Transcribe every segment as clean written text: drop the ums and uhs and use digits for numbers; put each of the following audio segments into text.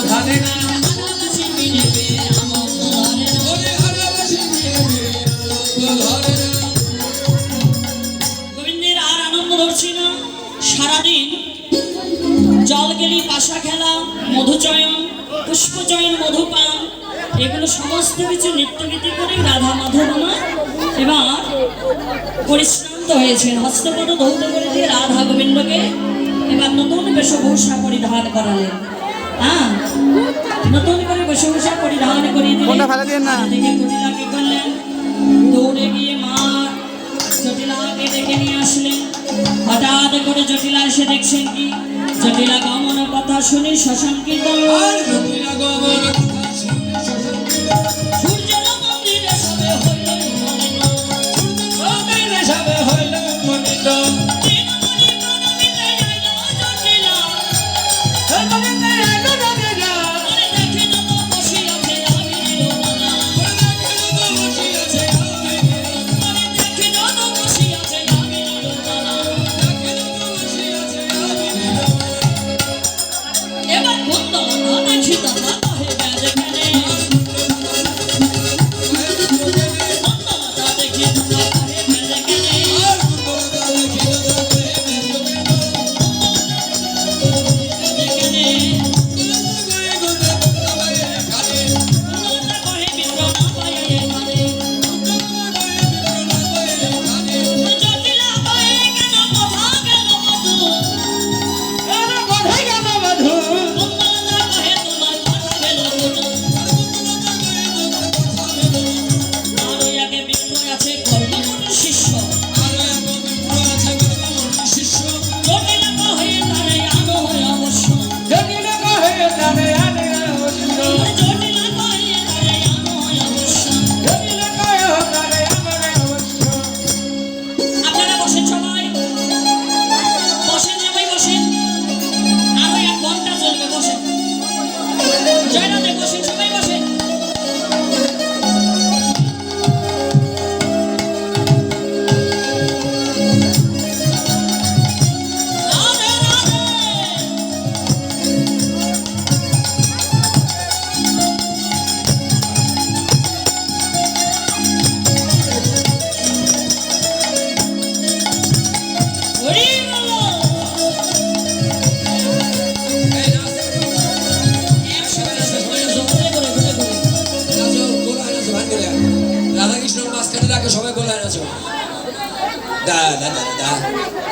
ধরে না হারাবাসী মিলবে আনন্দ ধরে না ওরে হারাবাসী মিলবে আনন্দ ধরে না গোবিন্দের আর আনন্দ ধরছি না সারাদিন জল গেলি পাশা খেলা মধুচয়ন পুষ্পচয়ন মধুপান এগুলো সমস্ত কিছু নৃত্যগীতি করে রাধা মাধবমা এবার পরিশ্রান্ত হয়েছেন হস্তপদ ধৌত করে দিয়ে রাধা গোবিন্দকে এবার নতুন বেশভূষা পরিধান করালেন হ্যাঁ নতুন করে বেশভূষা পরিধান করিয়ে দিলেন দেখে কুটিলা কি করলেন দৌড়ে গিয়ে মা জটিলাকে ডেকে নিয়ে আসলেন হঠাৎ করে জটিলা এসে দেখছেন কি জটিলা গমন কথা শুনে শশাঙ্কিত আর জটিলা গমন কথা শুনে শশাঙ্কিত সূর্যের মন্দিরে সবে হইল মলিন মন্দিরে সবে হইল মলিন দিনমণি প্রণমিতে আইল জটিলা মন্দিরে আইল জটিলা মনে দেখে যত বসিয়াছে আবির মালা মনে দেখে যত বসিয়াছে আবির মনে দেখে যত বসিয়াছে আবির মালা দেখে যত বসিয়াছে আবির এবার কুন্দলতা দেখি তাহা কহে যেখানে কুন্দলতা দেখি তাহা কহে যেখানে আর কুন্দলতা দেখি যত যেখানে কুন্দলতা কয়ে খারে কুন্দলতা কহে মিত্র না পায়ে এখানে জটিলা কহে কেন কথা গেল মধু কুন্দলতা কহে তোমার কথা গেল মধু আর ওই আগে মিত্র আছে কর্মমুনি শিষ্য জটিলা কহে তারে আনো হয় অবশ্য জটিলা কহে তারে আনো হয় অবশ্য আপনারা বসেন সবাই বসেন সবাই বসেন আরো 1 ঘন্টা চলবে বসেন জয়রাধে বসেন সবাই বসেন রাধে রাধে হরি বলো রাধাকৃষ্ণ মাঝখানে রাখে সবাই গোলায় নাচো দা দা দা দা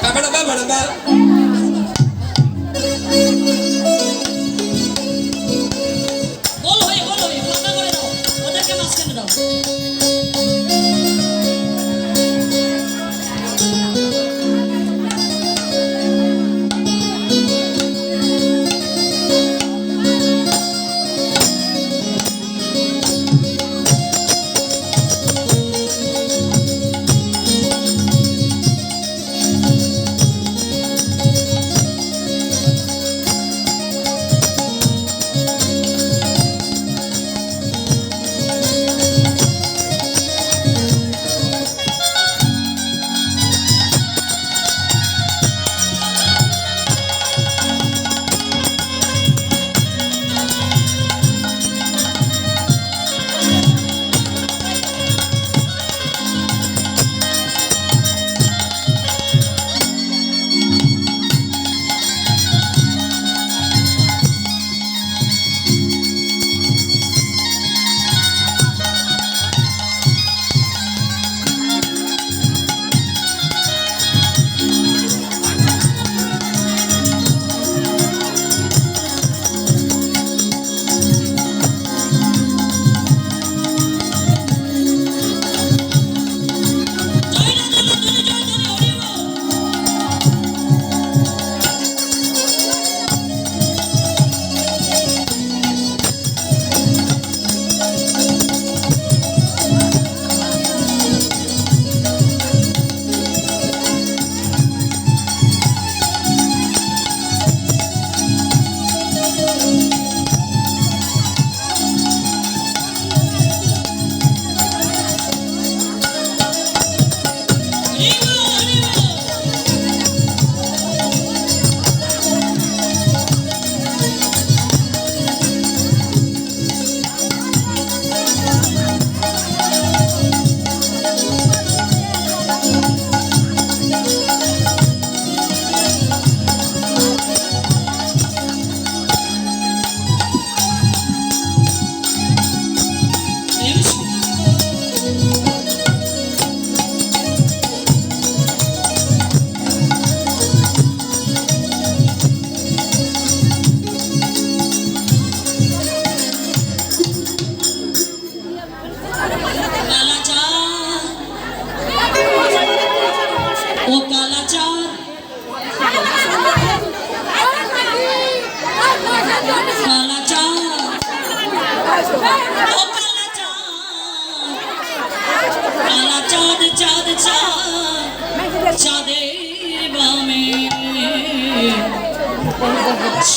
বাবা বাবা বাবা বল হয়ে ফাঁকা করে দাও ওদেরকে মাঝখানে দাও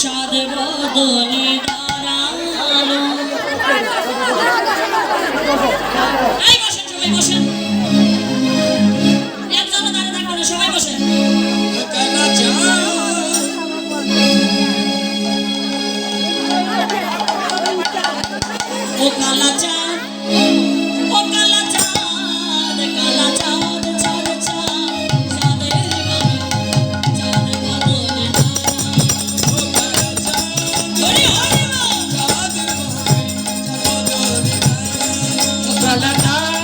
সাদ বদনে দাঁড়ালো। এই বসেন, সবাই বসেন, একজনও দাঁড়িয়ে থাকবে না, সবাই বসেন। কালা চাঁদ ও কালা চাঁদ, ও কালা চাঁদ, কালা চাঁদ, চাঁদ চাঁদ, চাঁদের গানে, চাঁদ বদনে দাঁড়ালো। ও কালা চাঁদ হরি হরি বল। চাঁদের বদনে কালা চাঁদ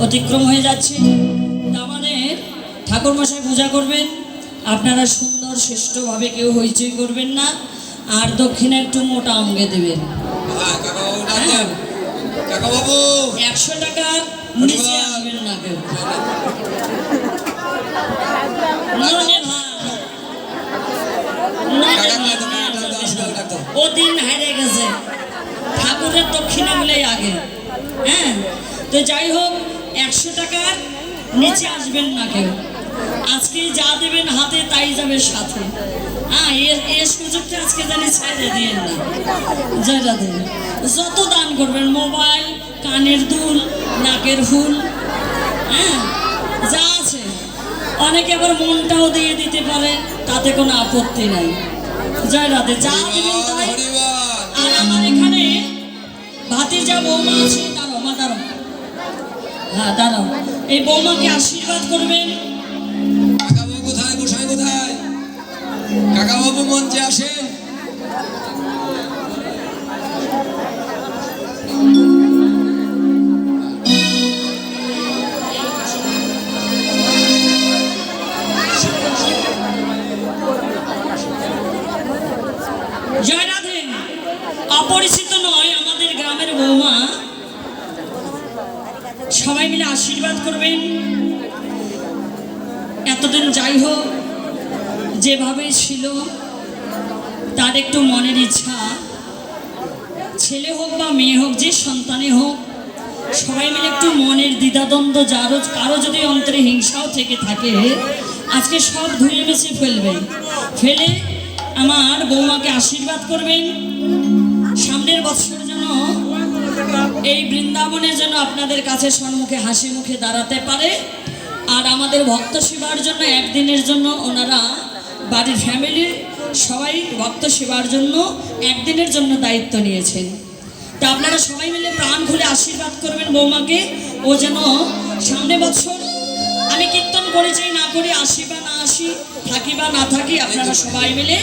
অতিক্রম হয়ে যাচ্ছে। তা আমাদের ঠাকুরমশাই পূজা করবেন, আপনারা সুন্দর শ্রেষ্ঠভাবে কেউ হইচই করবেন না, আর দক্ষিণে একটু মোটা অঙ্গে দেবেন। হ্যাঁ, কাকাবাবু ডাকবেন। কাকাবাবু 100 টাকার নিচে আসবেন না কেউ। মনে ভাব, ও দিন হারিয়ে গেছে, ঠাকুরের দক্ষিণা বলেই আগে। হ্যাঁ, তো যাই হোক, 100 টাকার নিচে আসবেন না কেউ। আজকে যা দেবেন হাতে তাই যাবে সাথে। হ্যাঁ, এর সুযোগটা আজকে জানি ছেড়ে দিয়ে না। জয়রা দেন, যত দান করবেন, মোবাইল, কানের দুল, নাকের ফুল, হ্যাঁ যা আছে। অনেকে আবার মনটাও দিয়ে দিতে পারে, তাতে কোনো আপত্তি নাই। জয় রাধে, যা দেবেন তাই। আর আমার এখানে ভাতিজা বৌমা আছে, দাঁড়াও মা, দাঁড়াও। হ্যাঁ দাঁড়াও, এই বৌমাকে আশীর্বাদ করবেন। কাকাবাবু কোথায়, গোসাই কোথায়? কাকাবাবু মঞ্চে আসেন। জয় রাধে। অপরিচিত নয়, আমাদের গ্রামের বৌমা। সবাই মিলে আশীর্বাদ করবেন। এতদিন যাই হোক, যেভাবে ছিল, তার একটু মনের ইচ্ছা, ছেলে হোক বা মেয়ে হোক, যে সন্তানই হোক, সবাই মিলে একটু মনের দ্বিধাদ্বন্দ্ব, যারও কারো যদি অন্তরে হিংসাও থেকে থাকে, আজকে সব ধুয়ে বেছে ফেলবে। ফেলে আমার বৌমাকে আশীর্বাদ করবেন। সামনের বছর যেন এই বৃন্দাবনের জন্য আপনাদের কাছে সম্মুখে হাসি মুখে দাঁড়াতে পারে। আর আমাদের ভক্ত সেবার জন্য একদিনের জন্য ওনারা বাড়ির ফ্যামিলির সবাই ভক্ত সেবার জন্য একদিনের জন্য দায়িত্ব নিয়েছেন। তা আপনারা সবাই মিলে প্রাণ খুলে আশীর্বাদ করবেন বৌমাকে। ও যেন সামনে বছর, আমি কীর্তন করেছি না করি, আসি বা না আসি, থাকি বা না থাকি, আপনারা সবাই মিলে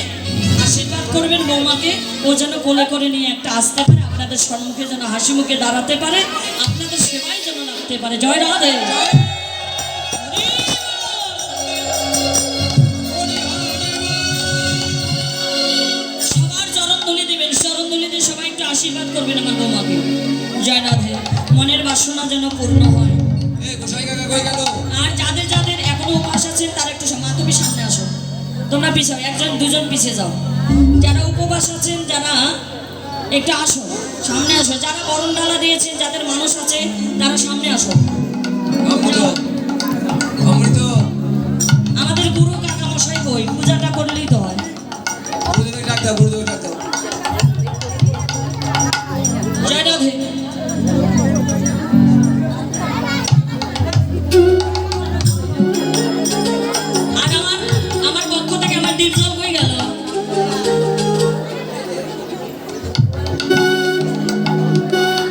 আশীর্বাদ করবেন বৌমাকে। ও যেন কোলে করে নিয়ে একটা আসতে পারে, আপনাদের সম্মুখে যেন হাসি মুখে দাঁড়াতে পারে, আপনাদের সেবাই যেন লাগতে পারে। জয় রাধে। সবার চরণ ধুলি দিবেন, চরণ ধুলি দিয়ে সবাই একটু আশীর্বাদ করবেন আমার বৌমাকে। জয় রাধে। মনের বাসনা যেন পূর্ণ হয়। গোসাই কাকা কই গেল? আর যাদের যাদের এখনো উপবাস আছেন তারা একটু মা, তুমি সামনে আসো, তোমরা পিছাও, একজন দুজন পিছিয়ে যাও। যারা উপবাস আছেন, যারা একটু আসো, সামনে আসো। যারা বরণ ডালা দিয়েছেন, যাদের মানুষ আছে, তারা সামনে আসো। অমৃত, আমাদের গুরু কাকা মশাই কই, পূজাটা করলেই তো হয়। গুরুদেবকে ডাক দাও, গুরুদেবকে ডাক দাও। জয় রাধে। আর আমার পক্ষ থেকে আমার ডিপ জল হয়ে গেল।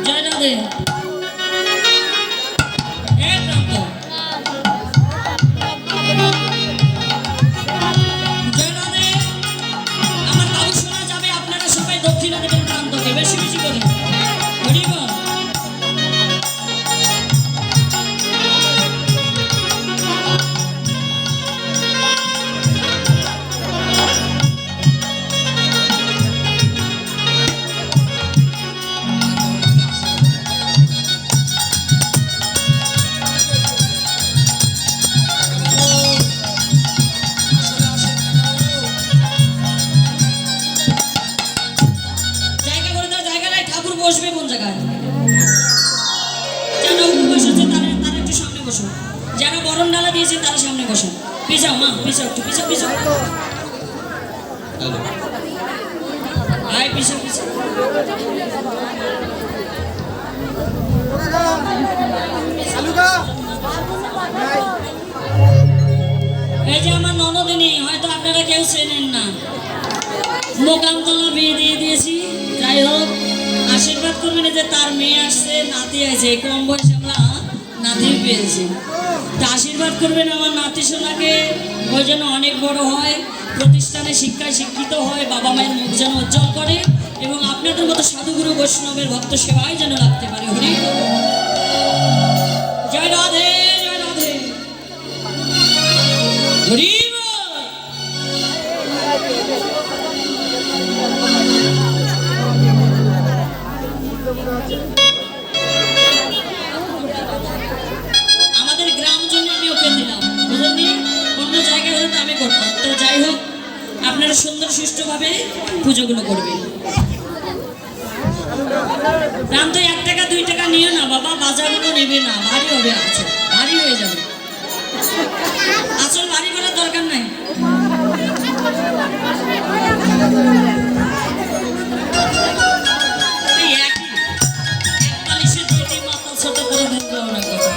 জয় রাধে। জয় রাধে। আমার বাবু শোনা যাবে, আপনারা সবাই দক্ষিণা দেবেন প্রান্তকে, বেশি বেশি করে। হরি বল। জায়গা করে দাও, জায়গা নাই, ঠাকুর বসবে কোন জায়গায়? যারা উপবাস আছে তারা তারা একটু সামনে বসো। যারা বরণ ডালা দিয়েছে তারা সামনে বসো। পিছাও মা, পিছাও, একটু পিছাও, পিছাও। আয় পিছাও, পিছাও। এই যে আমার ননদিনী, হয়তো আপনারা কেউ চেনেন না, মোকামতলা বিয়ে দিয়ে দিয়েছি। যাই হোক, আশীর্বাদ করবেন যে তার মেয়ে আসছে, নাতি আছে, কম বয়সে আমরা নাতি পেয়েছি। তা আশীর্বাদ করবেন আমার নাতি সোনাকে, ওই যেন অনেক বড় হয়, প্রতিষ্ঠানে শিক্ষায় শিক্ষিত হয়, বাবা মায়ের মুখ যেন উজ্জ্বল করে, এবং আপনাদের মতো সাধুগুরু বৈষ্ণবের ভক্ত সেবায় যেন লাগতে পারে। হরি জয় রাধে জয় রাধে। হরি বল। আমাদের গ্রাম জন্য আমি ওকে দিলাম, বুঝলেন? অন্য জায়গায় হলে তো আমি করতাম। তো যাই হোক, আপনারা সুন্দর সুষ্ঠুভাবে পুজোগুলো করবেন। দাম তো 1 টাকা 2 টাকা নিও না বাবা, বাজারগুলো নেবে না, ভারী হবে। আচ্ছা, ভারী হয়ে যাবে। আসল ভারী করার দরকার নাই। এই একই, এক বালিশে 2টি মাথা ছোট করে দিতে হবে না কথা।